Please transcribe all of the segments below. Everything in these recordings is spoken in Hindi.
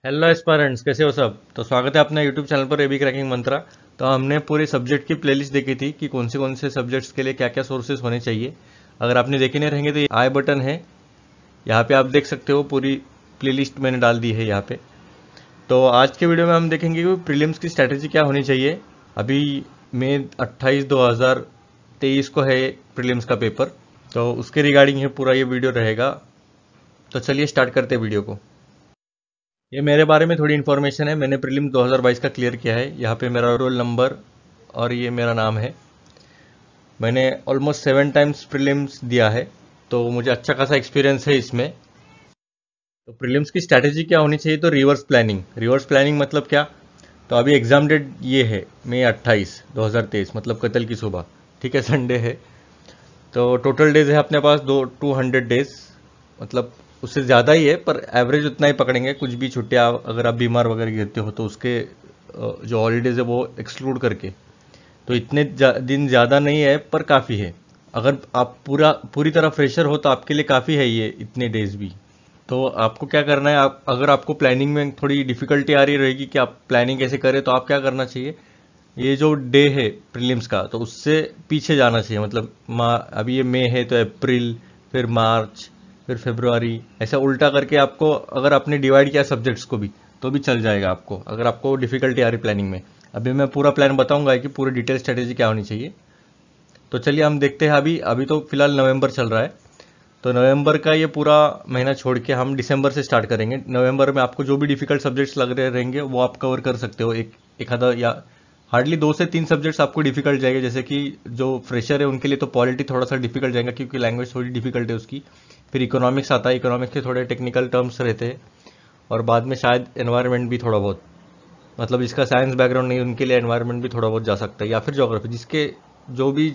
हेलो एस्पायरेंट्स, कैसे हो सब। तो स्वागत है अपने यूट्यूब चैनल पर एबी क्रैकिंग मंत्रा। तो हमने पूरे सब्जेक्ट की प्लेलिस्ट देखी थी कि कौन से सब्जेक्ट्स के लिए क्या क्या सोर्सेज होने चाहिए। अगर आपने देखे नहीं रहेंगे तो ये आई बटन है, यहाँ पे आप देख सकते हो। पूरी प्लेलिस्ट मैंने डाल दी है यहाँ पे। तो आज के वीडियो में हम देखेंगे कि प्रीलिम्स की स्ट्रैटेजी क्या होनी चाहिए। अभी मई 28 2023 को है प्रीलिम्स का पेपर, तो उसके रिगार्डिंग है पूरा ये वीडियो रहेगा। तो चलिए स्टार्ट करते हैं वीडियो को। ये मेरे बारे में थोड़ी इन्फॉर्मेशन है। मैंने प्रीलिम 2022 का क्लियर किया है। यहाँ पे मेरा रोल नंबर और ये मेरा नाम है। मैंने ऑलमोस्ट 7 टाइम्स प्रीलिम्स दिया है, तो मुझे अच्छा खासा एक्सपीरियंस है इसमें। तो प्रीलिम्स की स्ट्रैटेजी क्या होनी चाहिए, तो रिवर्स प्लानिंग। रिवर्स प्लानिंग मतलब क्या, तो अभी एग्जाम डेट ये है मई 28 2023, मतलब कल की सुबह, ठीक है, संडे है। तो टोटल डेज है अपने पास 200 डेज, मतलब उससे ज़्यादा ही है पर एवरेज उतना ही पकड़ेंगे। कुछ भी छुट्टियाँ अगर आप बीमार वगैरह गिरते हो तो उसके जो हॉलीडेज है वो एक्सक्लूड करके, तो इतने दिन ज़्यादा नहीं है पर काफ़ी है। अगर आप पूरी तरह फ्रेशर हो तो आपके लिए काफ़ी है ये इतने डेज भी। तो आपको क्या करना है, आप अगर आपको प्लानिंग में थोड़ी डिफिकल्टी आ रही रहेगी कि आप प्लानिंग कैसे करें, तो आप क्या करना चाहिए, ये जो डे है प्रीलिम्स का तो उससे पीछे जाना चाहिए। मतलब अभी ये मई है तो अप्रैल, फिर मार्च, फिर फरवरी, ऐसा उल्टा करके आपको अगर आपने डिवाइड किया सब्जेक्ट्स को भी तो भी चल जाएगा आपको, अगर आपको डिफिकल्टी आ रही प्लानिंग में। अभी मैं पूरा प्लान बताऊंगा कि पूरी डिटेल स्ट्रेटेजी क्या होनी चाहिए। तो चलिए हम देखते हैं। अभी अभी तो फिलहाल नवंबर चल रहा है, तो नवंबर का ये पूरा महीना छोड़ के हम दिसंबर से स्टार्ट करेंगे। नवंबर में आपको जो भी डिफिकल्ट सब्जेक्ट्स लग रहे रहेंगे वो आप कवर कर सकते हो। एक आधा या हार्डली 2 से 3 सब्जेक्ट्स आपको डिफिकल्ट जाएंगे। जैसे कि जो फ्रेशर है उनके लिए तो पॉलिटी थोड़ा सा डिफिकल्ट जाएगा क्योंकि लैंग्वेज थोड़ी डिफिकल्ट है उसकी। फिर इकोनॉमिक्स आता है, इकोनॉमिक्स के थोड़े टेक्निकल टर्म्स रहते हैं। और बाद में शायद एनवायरनमेंट भी थोड़ा बहुत, मतलब जिसका साइंस बैकग्राउंड नहीं उनके लिए एनवायरनमेंट भी थोड़ा बहुत जा सकता है, या फिर ज्योग्राफी। जो भी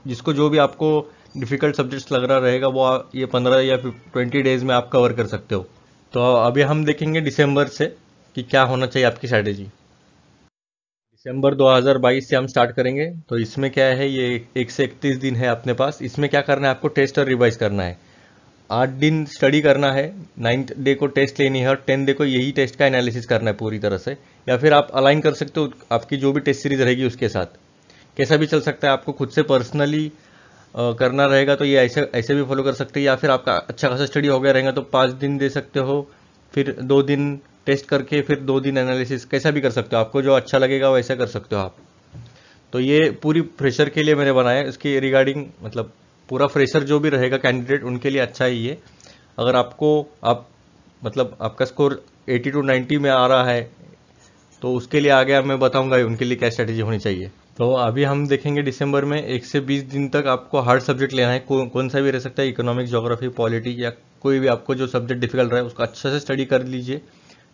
जिसको जो भी आपको डिफिकल्ट सब्जेक्ट्स लग रहा रहेगा वो ये 15 या 20 डेज में आप कवर कर सकते हो। तो अभी हम देखेंगे दिसंबर से कि क्या होना चाहिए आपकी स्ट्रैटेजी। दिसंबर 2022 से हम स्टार्ट करेंगे। तो इसमें क्या है, ये 1 से 31 दिन है अपने पास। इसमें क्या करना है, आपको टेस्ट और रिवाइज करना है। 8 दिन स्टडी करना है, 9th डे को टेस्ट लेनी है और 10th डे को यही टेस्ट का एनालिसिस करना है पूरी तरह से। या फिर आप अलाइन कर सकते हो आपकी जो भी टेस्ट सीरीज रहेगी उसके साथ, कैसा भी चल सकता है। आपको खुद से पर्सनली करना रहेगा तो ये ऐसे ऐसे भी फॉलो कर सकते हैं, या फिर आपका अच्छा खासा स्टडी हो गया रहेगा तो 5 दिन दे सकते हो, फिर 2 दिन टेस्ट करके फिर 2 दिन एनालिसिस, कैसा भी कर सकते हो। आपको जो अच्छा लगेगा वैसा कर सकते हो आप। तो ये पूरी फ्रेशर के लिए मैंने बनाया है इसके रिगार्डिंग, मतलब पूरा फ्रेशर जो भी रहेगा कैंडिडेट उनके लिए अच्छा ही है। अगर आप मतलब आपका स्कोर 80 to 90 में आ रहा है तो उसके लिए आगे मैं बताऊंगा उनके लिए क्या स्ट्रेटेजी होनी चाहिए। तो अभी हम देखेंगे दिसंबर में 1 से 20 दिन तक आपको हार्ड सब्जेक्ट लेना है। कौन सा भी रह सकता है, इकोनॉमिक्स, ज्योग्राफी, पॉलिटी, या कोई भी आपको जो सब्जेक्ट डिफिकल्ट रहा है उसका अच्छा से स्टडी कर लीजिए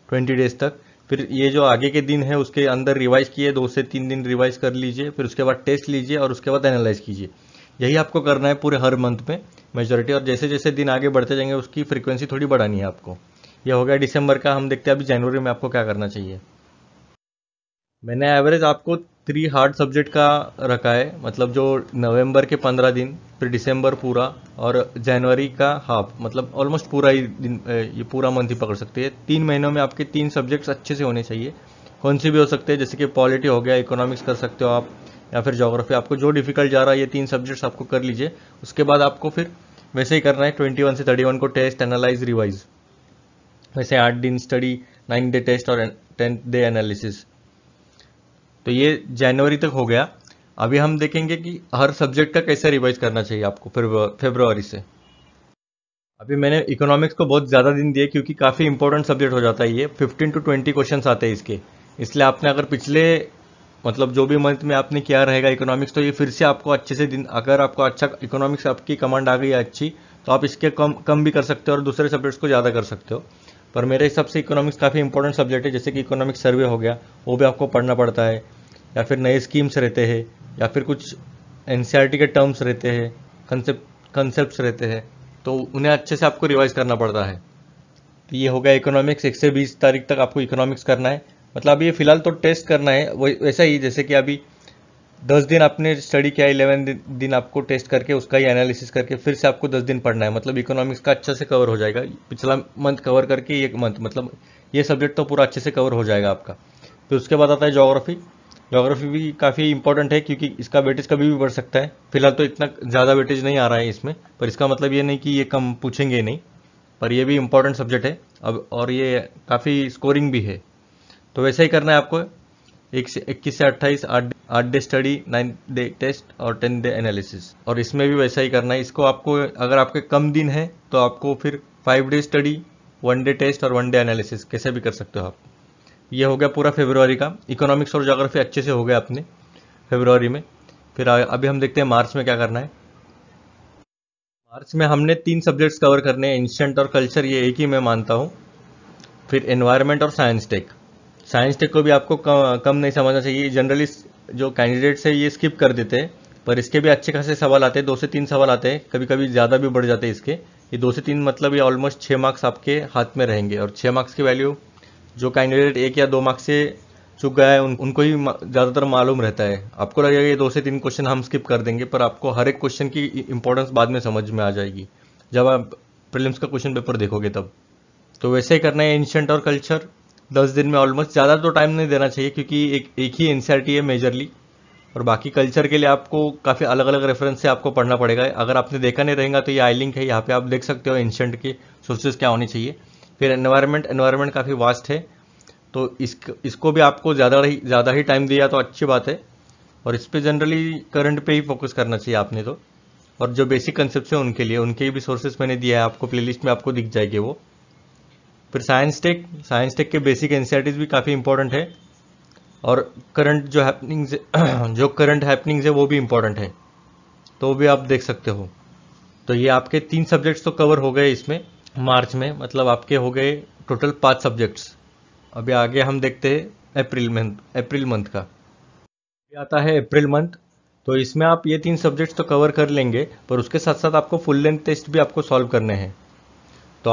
20 डेज तक। फिर ये जो आगे के दिन है उसके अंदर रिवाइज किए, 2 से 3 दिन रिवाइज कर लीजिए, फिर उसके बाद टेस्ट लीजिए और उसके बाद एनालाइज कीजिए। यही आपको करना है पूरे हर मंथ में मेजोरिटी। और जैसे जैसे दिन आगे बढ़ते जाएंगे उसकी फ्रीक्वेंसी थोड़ी बढ़ानी है आपको। यह हो गया दिसंबर का। हम देखते हैं अभी जनवरी में आपको क्या करना चाहिए। मैंने एवरेज आपको 3 हार्ड सब्जेक्ट का रखा है, मतलब जो नवंबर के 15 दिन, फिर दिसंबर पूरा और जनवरी का हाफ, मतलब ऑलमोस्ट पूरा ही दिन, ये पूरा मंथ ही पकड़ सकते हैं। 3 महीनों में आपके 3 सब्जेक्ट्स अच्छे से होने चाहिए। कौन सी भी हो सकते हैं, जैसे कि पॉलिटी हो गया, इकोनॉमिक्स कर सकते हो आप, या फिर ज्योग्राफी। आपको जो डिफिकल्ट जा रहा है ये 3 सब्जेक्ट्स आपको कर लीजिए। उसके बाद आपको फिर वैसे ही करना है, 21 से 31 को टेस्ट, एनालाइज, रिवाइज। वैसे 8 दिन स्टडी, 9th डे टेस्ट और 10th डे एनालिसिस। तो ये जनवरी तक हो गया। अभी हम देखेंगे कि हर सब्जेक्ट का कैसे रिवाइज करना चाहिए आपको फिर फरवरी से। अभी मैंने इकोनॉमिक्स को बहुत ज़्यादा दिन दिए क्योंकि काफ़ी इंपॉर्टेंट सब्जेक्ट हो जाता है ये। 15 to 20 क्वेश्चन आते हैं इसके। इसलिए आपने अगर पिछले, मतलब जो भी मंथ में आपने किया रहेगा इकोनॉमिक्स, तो ये फिर से आपको अच्छे से दिन, अगर आपको अच्छा इकोनॉमिक्स आपकी कमांड आ गई है अच्छी, तो आप इसके कम कम भी कर सकते हो और दूसरे सब्जेक्ट्स को ज़्यादा कर सकते हो। पर मेरे हिसाब से इकोनॉमिक्स काफ़ी इंपॉर्टेंट सब्जेक्ट है। जैसे कि इकोनॉमिक्स सर्वे हो गया, वो भी आपको पढ़ना पड़ता है, या फिर नए स्कीम्स रहते हैं, या फिर कुछ एनसीईआरटी के टर्म्स रहते हैं, कंसेप्ट्स रहते हैं, तो उन्हें अच्छे से आपको रिवाइज करना पड़ता है। तो ये हो गया इकोनॉमिक्स। 1 से 20 तारीख तक आपको इकोनॉमिक्स करना है। मतलब अभी ये फिलहाल तो टेस्ट करना है, वैसा ही जैसे कि अभी 10 दिन आपने स्टडी किया, 11 दिन आपको टेस्ट करके उसका ही एनालिसिस करके फिर से आपको 10 दिन पढ़ना है। मतलब इकोनॉमिक्स का अच्छा से कवर हो जाएगा। पिछला मंथ कवर करके ये मंथ, मतलब ये सब्जेक्ट तो पूरा अच्छे से कवर हो जाएगा आपका। फिर उसके बाद आता है ज्योग्राफी। ज्योग्राफी भी काफ़ी इंपॉर्टेंट है क्योंकि इसका वेटेज कभी भी बढ़ सकता है। फिलहाल तो इतना ज़्यादा वेटेज नहीं आ रहा है इसमें, पर इसका मतलब ये नहीं कि ये कम पूछेंगे नहीं, पर ये भी इंपॉर्टेंट सब्जेक्ट है अब, और ये काफ़ी स्कोरिंग भी है। तो वैसे ही करना है आपको, 21 से 28 8 डे स्टडी, 9 डे टेस्ट और 10 डे एनालिसिस। और इसमें भी वैसा ही करना है। इसको आपको अगर आपके कम दिन है तो आपको फिर 5 डे स्टडी, 1 डे टेस्ट और 1 डे एनालिसिस कैसे भी कर सकते हो आप। ये हो गया पूरा फरवरी का। इकोनॉमिक्स और ज्योग्राफी अच्छे से हो गया अपने फरवरी में। फिर अभी हम देखते हैं मार्च में क्या करना है। मार्च में हमने 3 सब्जेक्ट्स कवर करने हैं, इंस्टेंट और कल्चर, ये एक ही मैं मानता हूँ। फिर एनवायरनमेंट और साइंस टेक। साइंस टेक को भी आपको कम नहीं समझना चाहिए। जनरली जो कैंडिडेट्स है ये स्किप कर देते हैं, पर इसके भी अच्छे खासे सवाल आते हैं, 2 से 3 सवाल आते हैं, कभी कभी ज़्यादा भी बढ़ जाते हैं इसके। ये 2 से 3 मतलब ये ऑलमोस्ट 6 मार्क्स आपके हाथ में रहेंगे, और 6 मार्क्स की वैल्यू जो कैंडिडेट 1 या 2 मार्क्स से चुक गया है उनको ही ज़्यादातर मालूम रहता है। आपको लगेगा ये 2 से 3 क्वेश्चन हम स्किप कर देंगे, पर आपको हर एक क्वेश्चन की इंपॉर्टेंस बाद में समझ में आ जाएगी जब आप प्रीलिम्स का क्वेश्चन पेपर देखोगे तब। तो वैसे ही करना है एंशिएंट और कल्चर 10 दिन में ऑलमोस्ट। ज़्यादा तो टाइम नहीं देना चाहिए क्योंकि एक ही एनसीईआरटी है मेजरली, और बाकी कल्चर के लिए आपको काफ़ी अलग अलग रेफरेंस से आपको पढ़ना पड़ेगा। अगर आपने देखा नहीं रहेगा तो ये आई लिंक है, यहाँ पे आप देख सकते हो एंशिएंट के सोर्सेज क्या होने चाहिए। फिर एनवायरनमेंट काफ़ी वास्ट है, तो इसको भी आपको ज़्यादा ही टाइम दिया तो अच्छी बात है, और इस पर जनरली करंट पे ही फोकस करना चाहिए आपने तो। और जो बेसिक कंसेप्ट है उनके लिए उनके भी सोर्सेज मैंने दिया है आपको, प्लेलिस्ट में आपको दिख जाएगी वो। फिर साइंस टेक के बेसिक एनसीईआरटीज भी काफ़ी इंपॉर्टेंट है, और करंट करंट हैपनिंग्स है वो भी इंपॉर्टेंट है, तो वो भी आप देख सकते हो। तो ये आपके 3 सब्जेक्ट्स तो कवर हो गए इसमें मार्च में, मतलब आपके हो गए टोटल 5 सब्जेक्ट्स। अभी आगे हम देखते हैं अप्रैल मंथ का। ये आता है अप्रैल मंथ, तो इसमें आप ये 3 सब्जेक्ट्स तो कवर कर लेंगे, पर उसके साथ साथ आपको फुल लेंथ टेस्ट भी आपको सॉल्व करने हैं। तो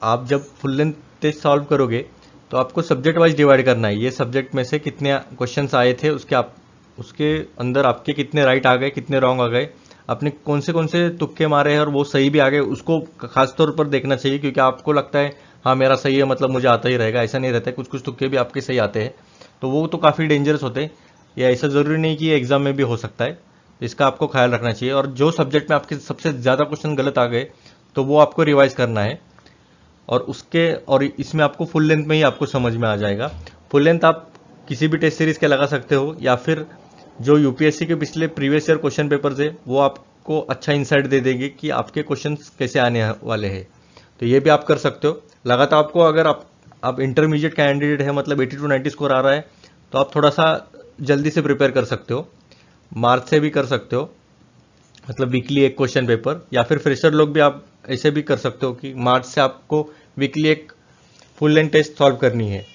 आप जब फुल लेंथ टेस्ट सॉल्व करोगे तो आपको सब्जेक्ट वाइज डिवाइड करना है। ये सब्जेक्ट में से कितने क्वेश्चंस आए थे उसके अंदर आपके कितने राइट आ गए, कितने रॉन्ग आ गए, आपने कौन से तुक्के मारे हैं और वो सही भी आ गए, उसको खास तौर पर देखना चाहिए। क्योंकि आपको लगता है हाँ मेरा सही है मतलब मुझे आता ही रहेगा, ऐसा नहीं रहता है। कुछ कुछ तुक्के भी आपके सही आते हैं, तो वो तो काफ़ी डेंजरस होते हैं। ये ऐसा ज़रूरी नहीं कि एग्जाम में भी हो सकता है, इसका आपको ख्याल रखना चाहिए। और जो सब्जेक्ट में आपके सबसे ज़्यादा क्वेश्चन गलत आ गए तो वो आपको रिवाइज करना है, और इसमें आपको फुल लेंथ में ही आपको समझ में आ जाएगा। फुल लेंथ आप किसी भी टेस्ट सीरीज के लगा सकते हो, या फिर जो यूपीएससी के पिछले प्रीवियस ईयर क्वेश्चन पेपर्स है वो आपको अच्छा इंसाइट दे देंगे कि आपके क्वेश्चंस कैसे आने वाले हैं। तो ये भी आप कर सकते हो। लगातार आपको अगर आप इंटरमीडिएट कैंडिडेट है, मतलब 80 to 90 स्कोर आ रहा है, तो आप थोड़ा सा जल्दी से प्रिपेयर कर सकते हो। मार्च से भी कर सकते हो, मतलब वीकली एक क्वेश्चन पेपर, या फिर फ्रेशर लोग भी आप ऐसे भी कर सकते हो कि मार्च से आपको वीकली एक फुल लेंथ टेस्ट सॉल्व करनी है।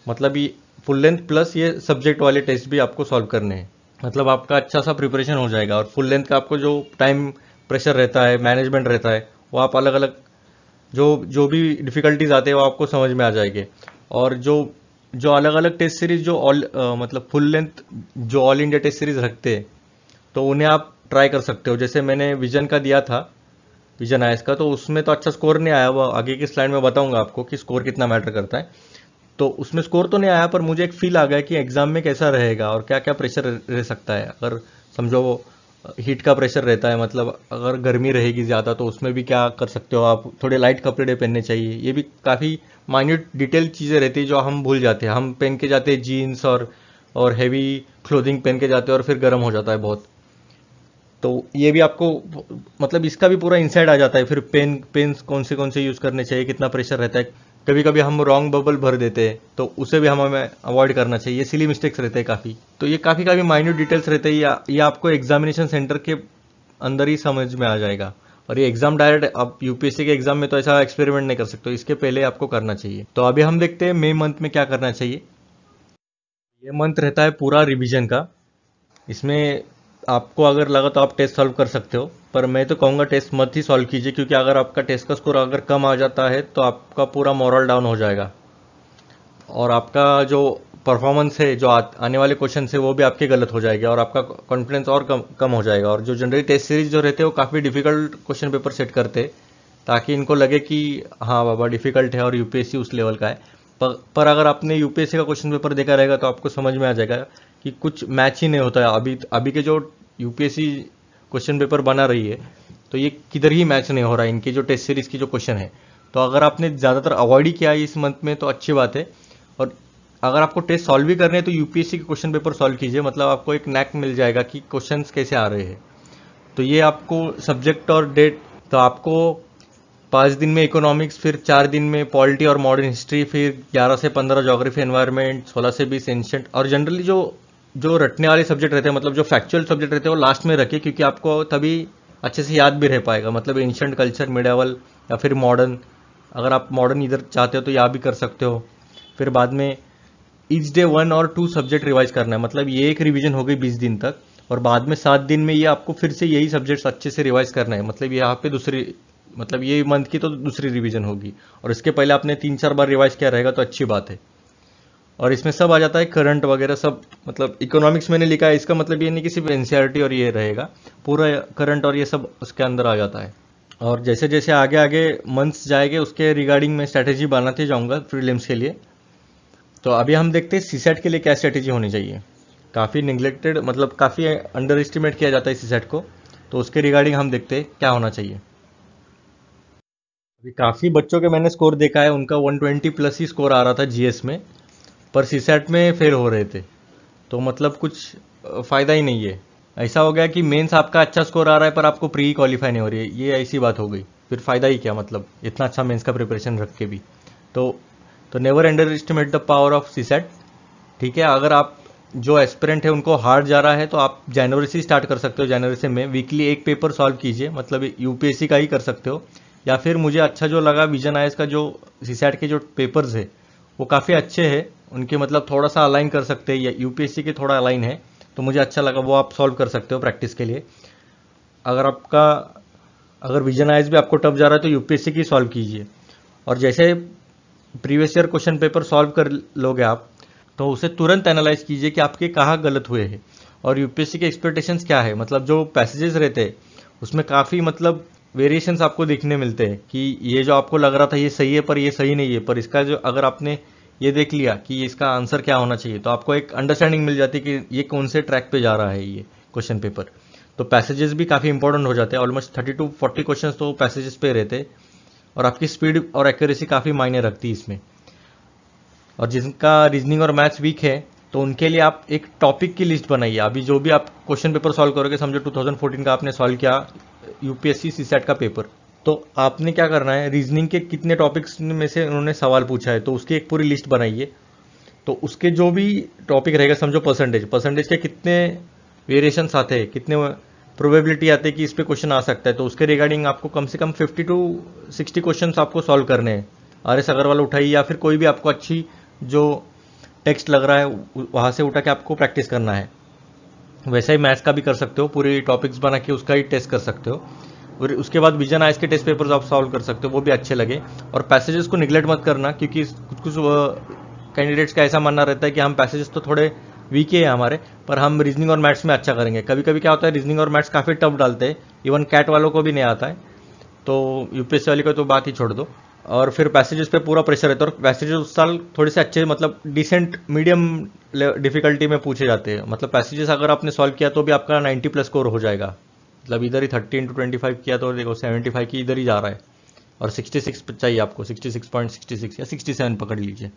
मतलब ये फुल लेंथ प्लस ये सब्जेक्ट वाले टेस्ट भी आपको सॉल्व करने हैं, मतलब आपका अच्छा सा प्रिपरेशन हो जाएगा। और फुल लेंथ का आपको जो टाइम प्रेशर रहता है, मैनेजमेंट रहता है, वो आप अलग अलग जो भी डिफिकल्टीज आते हैं वो आपको समझ में आ जाएंगे। और जो अलग अलग टेस्ट सीरीज मतलब फुल लेंथ जो ऑल इंडिया टेस्ट सीरीज रखते हैं, तो उन्हें आप ट्राई कर सकते हो। जैसे मैंने विजन का दिया था, विजन आईएएस का, तो उसमें तो अच्छा स्कोर नहीं आया। वो आगे की स्लाइड में बताऊंगा आपको कि स्कोर कितना मैटर करता है। तो उसमें स्कोर तो नहीं आया, पर मुझे एक फील आ गया कि एग्जाम में कैसा रहेगा और क्या क्या प्रेशर रह सकता है। अगर समझो हीट का प्रेशर रहता है, मतलब अगर गर्मी रहेगी ज़्यादा तो उसमें भी क्या कर सकते हो आप, थोड़े लाइट कपड़े पहनने चाहिए। ये भी काफ़ी माइन्यूट डिटेल चीज़ें रहती है जो हम भूल जाते हैं। हम पहन के जाते हैं जीन्स और हैवी क्लोथिंग पहन के जाते हैं, और फिर गर्म हो जाता है बहुत। तो ये भी आपको मतलब इसका भी पूरा इंसाइट आ जाता है। फिर पेन्स कौन से यूज़ करने चाहिए, कितना प्रेशर रहता है। कभी कभी हम रॉन्ग बबल भर देते हैं, तो उसे भी हमें अवॉइड करना चाहिए। ये सिली मिस्टेक्स रहते हैं काफ़ी। तो ये काफ़ी माइन्यूट डिटेल्स रहते हैं, ये आपको एग्जामिनेशन सेंटर के अंदर ही समझ में आ जाएगा। और ये एग्जाम डायरेक्ट आप यूपीएससी के एग्जाम में तो ऐसा एक्सपेरिमेंट नहीं कर सकते, इसके पहले आपको करना चाहिए। तो अभी हम देखते हैं मई मंथ में क्या करना चाहिए। ये मंथ रहता है पूरा रिविजन का। इसमें आपको अगर लगा तो आप टेस्ट सॉल्व कर सकते हो, पर मैं तो कहूँगा टेस्ट मत ही सॉल्व कीजिए, क्योंकि अगर आपका टेस्ट का स्कोर अगर कम आ जाता है तो आपका पूरा मोरल डाउन हो जाएगा, और आपका जो परफॉर्मेंस है, जो आने वाले क्वेश्चन है, वो भी आपके गलत हो जाएगा, और आपका कॉन्फिडेंस और कम हो जाएगा। और जो जनरली टेस्ट सीरीज जो रहते हैं वो काफ़ी डिफिकल्ट क्वेश्चन पेपर सेट करते हैं, ताकि इनको लगे कि हाँ बाबा डिफ़िकल्ट है और यूपीएससी उस लेवल का है। पर अगर आपने यूपीएससी का क्वेश्चन पेपर देखा रहेगा तो आपको समझ में आ जाएगा कि कुछ मैच ही नहीं होता है। अभी के जो यूपीएससी क्वेश्चन पेपर बना रही है तो ये किधर ही मैच नहीं हो रहा है, इनकी जो टेस्ट सीरीज की जो क्वेश्चन है। तो अगर आपने ज़्यादातर अवॉइड ही किया है इस मंथ में तो अच्छी बात है। और अगर आपको टेस्ट सॉल्व भी करने हैं तो यूपीएससी के क्वेश्चन पेपर सॉल्व कीजिए, मतलब आपको एक नैक मिल जाएगा कि क्वेश्चंस कैसे आ रहे हैं। तो ये आपको सब्जेक्ट और डेट, तो आपको 5 दिन में इकोनॉमिक्स, फिर 4 दिन में पॉलिटी और मॉडर्न हिस्ट्री, फिर 11 से 15 ज्योग्राफी एनवायरनमेंट, 16 से 20 एंशिएंट। और जनरली जो रटने वाले सब्जेक्ट रहते हैं, मतलब जो फैक्चुअल सब्जेक्ट रहते हैं, वो लास्ट में रखिए, क्योंकि आपको तभी अच्छे से याद भी रह पाएगा। मतलब एंशिएंट, कल्चर, मिडावल या फिर मॉडर्न, अगर आप मॉडर्न इधर चाहते हो तो यहाँ भी कर सकते हो। फिर बाद में ईच डे 1 और 2 सब्जेक्ट रिवाइज करना है, मतलब ये एक रिवीजन हो गई 20 दिन तक। और बाद में 7 दिन में ये आपको फिर से यही सब्जेक्ट्स अच्छे से रिवाइज करना है, मतलब यहाँ पे दूसरी, मतलब ये मंथ की तो दूसरी रिवीजन होगी। और इसके पहले आपने 3-4 बार रिवाइज किया रहेगा तो अच्छी बात है। और इसमें सब आ जाता है, करंट वगैरह सब। मतलब इकोनॉमिक्स मैंने लिखा है, इसका मतलब ये नहीं कि सिर्फ एनसीईआरटी और ये रहेगा, पूरा करंट और ये सब उसके अंदर आ जाता है। और जैसे जैसे आगे आगे मंथ्स जाएंगे उसके रिगार्डिंग मैं स्ट्रैटेजी बनाते जाऊंगा प्रीलिम्स के लिए। तो अभी हम देखते हैं सीसेट के लिए क्या स्ट्रैटेजी होनी चाहिए। काफ़ी निगलेक्टेड, मतलब काफ़ी अंडर एस्टिमेट किया जाता है सीसेट को, तो उसके रिगार्डिंग हम देखते हैं क्या होना चाहिए। अभी काफ़ी बच्चों के मैंने स्कोर देखा है, उनका 120 प्लस ही स्कोर आ रहा था जीएस में, पर सीसेट में फेल हो रहे थे। तो मतलब कुछ फ़ायदा ही नहीं है। ऐसा हो गया कि मेंस आपका अच्छा स्कोर आ रहा है पर आपको प्री क्वालिफाई नहीं हो रही है, ये ऐसी बात हो गई। फिर फ़ायदा ही क्या, मतलब इतना अच्छा मेंस का प्रिपरेशन रख के भी। तो never under estimate the power of CSAT. ठीक है, अगर आप जो एस्पिरेंट है उनको हार्ड जा रहा है तो आप जनवरी से स्टार्ट कर सकते हो। जनवरी से में वीकली एक पेपर सॉल्व कीजिए, मतलब यूपीएससी का ही कर सकते हो। या फिर मुझे अच्छा जो लगा विजन आईएएस का जो सीसेट के जो पेपर्स है वो काफ़ी अच्छे हैं उनके, मतलब थोड़ा सा अलाइन कर सकते हैं, या यूपीएससी के थोड़ा अलाइन है तो मुझे अच्छा लगा, वो आप सॉल्व कर सकते हो प्रैक्टिस के लिए। अगर विजन आईएएस भी आपको टफ जा रहा है तो यूपीएससी की सॉल्व कीजिए। और जैसे previous year question paper solve कर लोगे आप तो उसे तुरंत एनालाइज कीजिए कि आपके कहाँ गलत हुए हैं और यूपीएससी के एक्सपेक्टेशंस क्या है। मतलब जो पैसेजेस रहते हैं उसमें काफ़ी मतलब वेरिएशंस आपको देखने मिलते हैं कि ये जो आपको लग रहा था ये सही है पर ये सही नहीं है, पर इसका जो अगर आपने ये देख लिया कि इसका आंसर क्या होना चाहिए तो आपको एक अंडरस्टैंडिंग मिल जाती है कि ये कौन से ट्रैक पे जा रहा है ये क्वेश्चन पेपर। तो पैसेजेस भी काफ़ी इंपॉर्टेंट हो जाते हैं, ऑलमोस्ट 30 to 40 क्वेश्चन तो पैसेजेस पे रहते हैं। और आपकी स्पीड और एक्यूरेसी काफ़ी मायने रखती है इसमें। और जिनका रीजनिंग और मैथ्स वीक है तो उनके लिए आप एक टॉपिक की लिस्ट बनाइए। अभी जो भी आप क्वेश्चन पेपर सॉल्व करोगे, समझो 2014 का आपने सॉल्व किया यूपीएससी सीसेट का पेपर, तो आपने क्या करना है, रीजनिंग के कितने टॉपिक्स में से उन्होंने सवाल पूछा है तो उसकी एक पूरी लिस्ट बनाइए। तो उसके जो भी टॉपिक रहेगा, समझो परसेंटेज के कितने वेरिएशंस आते हैं, कितने प्रोबेबिलिटी आते हैं कि इस पे क्वेश्चन आ सकता है, तो उसके रिगार्डिंग आपको कम से कम 50 to 60 क्वेश्चन आपको सॉल्व करने हैं। आरएस अग्रवाल उठाइए या फिर कोई भी आपको अच्छी जो टेक्स्ट लग रहा है वहाँ से उठा के आपको प्रैक्टिस करना है। वैसा ही मैथ्स का भी कर सकते हो, पूरी टॉपिक्स बना के उसका ही टेस्ट कर सकते हो। और उसके बाद विजन आईएएस के टेस्ट पेपर्स आप सॉल्व कर सकते हो, वो भी अच्छे लगे। और पैसेजेस को निगलेक्ट मत करना, क्योंकि कुछ कैंडिडेट्स का ऐसा मानना रहता है कि हम पैसेजेस तो थोड़े वीक है हमारे, पर हम रीजनिंग और मैथ्स में अच्छा करेंगे। कभी कभी क्या होता है, रीजनिंग और मैथ्स काफ़ी टफ डालते हैं, इवन कैट वालों को भी नहीं आता है, तो यूपीएससी वाले को तो बात ही छोड़ दो। और फिर पैसेजेस पे पूरा प्रेशर रहता है। और पैसेजेस उस साल थोड़े से अच्छे, मतलब डिसेंट मीडियम डिफिकल्टी में पूछे जाते हैं। मतलब पैसेजेस अगर आपने सॉल्व किया तो भी आपका 90 प्लस स्कोर हो जाएगा। मतलब इधर ही 30 into 25 किया तो देखो 75 की इधर ही जा रहा है। और 66 चाहिए आपको, 66.66 या 67 पकड़ लीजिए,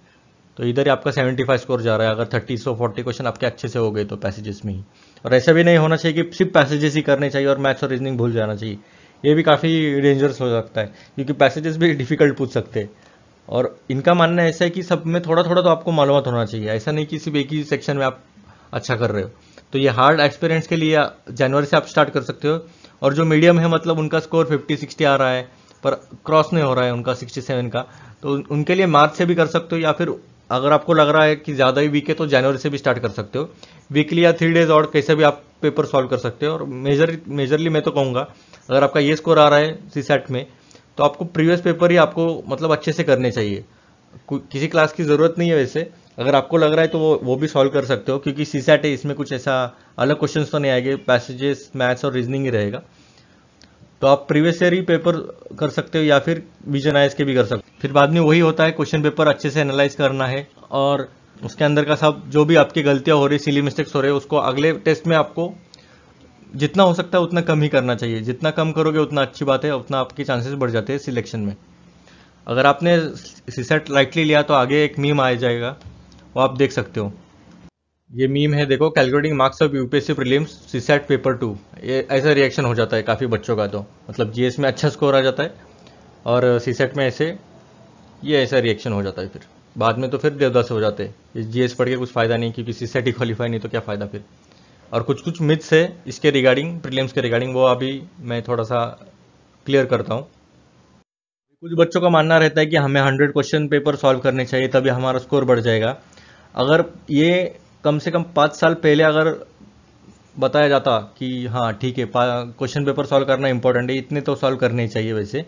तो इधर ही आपका 75 स्कोर जा रहा है अगर 30 से 40 क्वेश्चन आपके अच्छे से हो गए तो पैसेजेस में ही। और ऐसा भी नहीं होना चाहिए कि सिर्फ पैसेजेस ही करने चाहिए और मैथ्स और रीजनिंग भूल जाना चाहिए, ये भी काफ़ी डेंजरस हो सकता है, क्योंकि पैसेजेस भी डिफिकल्ट पूछ सकते हैं। और इनका मानना ऐसा है कि सब में थोड़ा थोड़ा तो आपको मालूमात होना चाहिए, ऐसा नहीं कि सिर्फ एक ही सेक्शन में आप अच्छा कर रहे हो। तो ये हार्ड एक्सपीरियंस के लिए जनवरी से आप स्टार्ट कर सकते हो। और जो मीडियम है, मतलब उनका स्कोर 50-60 आ रहा है पर क्रॉस नहीं हो रहा है उनका 67 का, तो उनके लिए मार्च से भी कर सकते हो, या फिर अगर आपको लग रहा है कि ज़्यादा ही वीक है तो जनवरी से भी स्टार्ट कर सकते हो। वीकली या 3 days और कैसे भी आप पेपर सॉल्व कर सकते हो। और मेजरली मैं तो कहूँगा, अगर आपका ये स्कोर आ रहा है सीसेट में तो आपको प्रीवियस पेपर ही आपको मतलब अच्छे से करने चाहिए। किसी क्लास की ज़रूरत नहीं है वैसे, अगर आपको लग रहा है तो वो भी सॉल्व कर सकते हो, क्योंकि सीसेट है, इसमें कुछ ऐसा अलग क्वेश्चंस तो नहीं आएंगे, पैसेजेस मैथ्स और रीजनिंग ही रहेगा। तो आप प्रीवियस ईयर ही पेपर कर सकते हो या फिर विजन आईएएस के भी कर सकते हो। फिर बाद में वही होता है, क्वेश्चन पेपर अच्छे से एनालाइज करना है और उसके अंदर का सब जो भी आपकी गलतियां हो रही, सिली मिस्टेक्स हो रहे, उसको अगले टेस्ट में आपको जितना हो सकता है उतना कम ही करना चाहिए। जितना कम करोगे उतना अच्छी बात है, उतना आपके चांसेस बढ़ जाते हैं सिलेक्शन में। अगर आपने सीसेट लाइटली लिया तो आगे एक मीम आ जाएगा, वो आप देख सकते हो। ये मीम है, देखो, calculating marks of UPSC prelims CSAT paper 2। ये ऐसा रिएक्शन हो जाता है काफ़ी बच्चों का, तो मतलब जीएस में अच्छा स्कोर आ जाता है और सीसेट में ये ऐसा रिएक्शन हो जाता है। फिर बाद में तो फिर देवदास हो जाते हैं, जीएस पढ़ के कुछ फायदा नहीं, क्योंकि सीसेट ही क्वालिफाई नहीं तो क्या फायदा फिर। और कुछ कुछ मिथ्स है इसके रिगार्डिंग, प्रीलिम्स के रिगार्डिंग, वो अभी मैं थोड़ा सा क्लियर करता हूँ। कुछ बच्चों का मानना रहता है कि हमें 100 क्वेश्चन पेपर सॉल्व करने चाहिए तभी हमारा स्कोर बढ़ जाएगा। अगर ये कम से कम 5 साल पहले अगर बताया जाता कि हाँ ठीक है, क्वेश्चन पेपर सॉल्व करना इंपॉर्टेंट है, इतने तो सॉल्व करने चाहिए वैसे,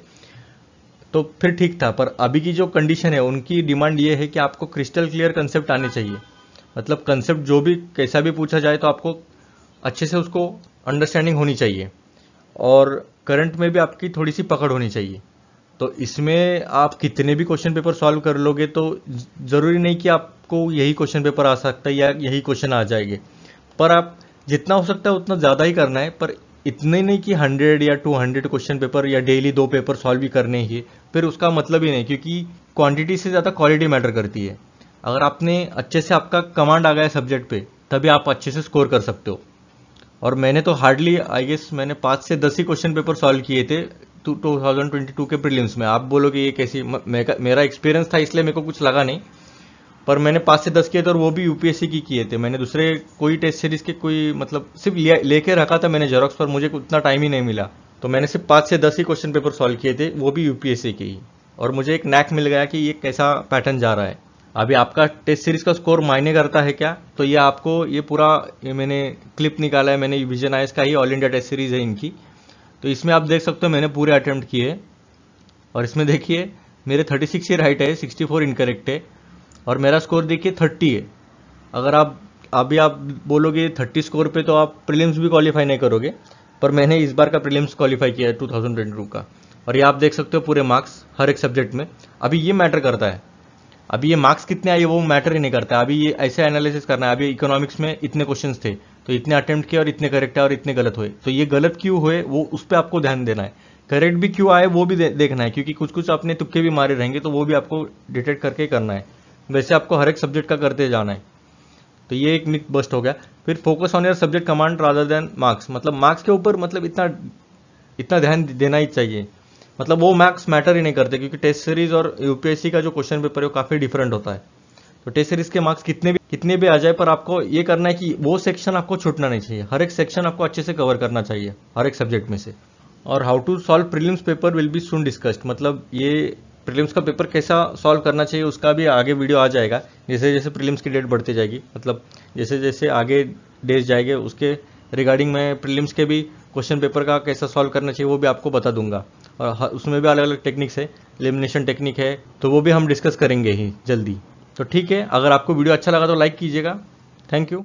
तो फिर ठीक था। पर अभी की जो कंडीशन है, उनकी डिमांड ये है कि आपको क्रिस्टल क्लियर कंसेप्ट आने चाहिए। मतलब कंसेप्ट जो भी कैसा भी पूछा जाए तो आपको अच्छे से उसको अंडरस्टैंडिंग होनी चाहिए और करंट में भी आपकी थोड़ी सी पकड़ होनी चाहिए। तो इसमें आप कितने भी क्वेश्चन पेपर सॉल्व कर लोगे तो ज़रूरी नहीं कि आपको यही क्वेश्चन पेपर आ सकता है या यही क्वेश्चन आ जाएंगे, पर आप जितना हो सकता है उतना ज़्यादा ही करना है। पर इतने नहीं कि 100 या 200 क्वेश्चन पेपर या डेली 2 पेपर सॉल्व भी करने ही, फिर उसका मतलब ही नहीं, क्योंकि क्वांटिटी से ज़्यादा क्वालिटी मैटर करती है। अगर आपने अच्छे से, आपका कमांड आ गया सब्जेक्ट पे, तभी आप अच्छे से स्कोर कर सकते हो। और मैंने तो हार्डली, आई गेस मैंने 5 से 10 ही क्वेश्चन पेपर सॉल्व किए थे 2022 के प्रीलिम्स में। आप बोलोगे ये कैसी, मेरा एक्सपीरियंस था इसलिए मेरे को कुछ लगा नहीं, पर मैंने 5 से 10 किए थे और वो भी यूपीएससी की किए थे। मैंने दूसरे कोई टेस्ट सीरीज के कोई, मतलब सिर्फ लेके रखा था मैंने जेरोक्स पर, मुझे उतना टाइम ही नहीं मिला, तो मैंने सिर्फ 5 से 10 ही क्वेश्चन पेपर सॉल्व किए थे, वो भी यूपीएससी के ही। और मुझे एक नैक मिल गया कि ये कैसा पैटर्न जा रहा है। अभी आपका टेस्ट सीरीज का स्कोर मायने करता है क्या, तो ये आपको ये पूरा, ये मैंने क्लिप निकाला है, मैंने विजन आईएएस का ही, ऑल इंडिया टेस्ट सीरीज है इनकी। तो इसमें आप देख सकते हो मैंने पूरे अटेम्प्ट किए और इसमें देखिए मेरे 36 ही राइट है, 64 इनकरेक्ट है और मेरा स्कोर देखिए 30 है। अगर आप बोलोगे 30 स्कोर पे तो आप प्रीलिम्स भी क्वालिफाई नहीं करोगे, पर मैंने इस बार का प्रीलिम्स क्वालिफाई किया है 2022 का। और ये आप देख सकते हो पूरे मार्क्स हर एक सब्जेक्ट में। अभी ये मैटर करता है, अभी ये मार्क्स कितने आए वो मैटर ही नहीं करता। अभी ये ऐसे एनालिसिस करना है, अभी इकोनॉमिक्स में इतने क्वेश्चंस थे तो इतने अटेम्प्ट किए और इतने करेक्ट है और इतने गलत हुए, तो ये गलत क्यों हुए वो उस पर आपको ध्यान देना है। करेक्ट भी क्यों आए वो भी देखना है, क्योंकि कुछ कुछ आपने तुक्के भी मारे रहेंगे तो वो भी आपको डिटेक्ट करके करना है। वैसे आपको हर एक सब्जेक्ट का करते जाना है। तो ये एक मिथ बस्ट हो गया। फिर focus on your subject command rather than marks, मतलब मार्क्स के ऊपर मतलब इतना ध्यान देना ही चाहिए। मतलब वो मार्क्स मैटर ही नहीं करते, क्योंकि टेस्ट सीरीज और यूपीएससी का जो क्वेश्चन पेपर है वो काफी डिफरेंट होता है। तो टेस्ट सीरीज के मार्क्स कितने भी आ जाए, पर आपको ये करना है कि वो सेक्शन आपको छूटना नहीं चाहिए। हर एक सेक्शन आपको अच्छे से कवर करना चाहिए हर एक सब्जेक्ट में से। और how to solve prelims paper will be soon discussed, मतलब ये प्रीलिम्स का पेपर कैसा सॉल्व करना चाहिए उसका भी आगे वीडियो आ जाएगा, जैसे जैसे प्रीलिम्स की डेट बढ़ती जाएगी। मतलब जैसे जैसे आगे डेज जाएंगे उसके रिगार्डिंग मैं प्रीलिम्स के भी क्वेश्चन पेपर का कैसा सॉल्व करना चाहिए वो भी आपको बता दूंगा। और उसमें भी अलग अलग टेक्निक्स है, एलिमिनेशन टेक्निक है, तो वो भी हम डिस्कस करेंगे ही जल्दी। तो ठीक है, अगर आपको वीडियो अच्छा लगा तो लाइक कीजिएगा। Thank you.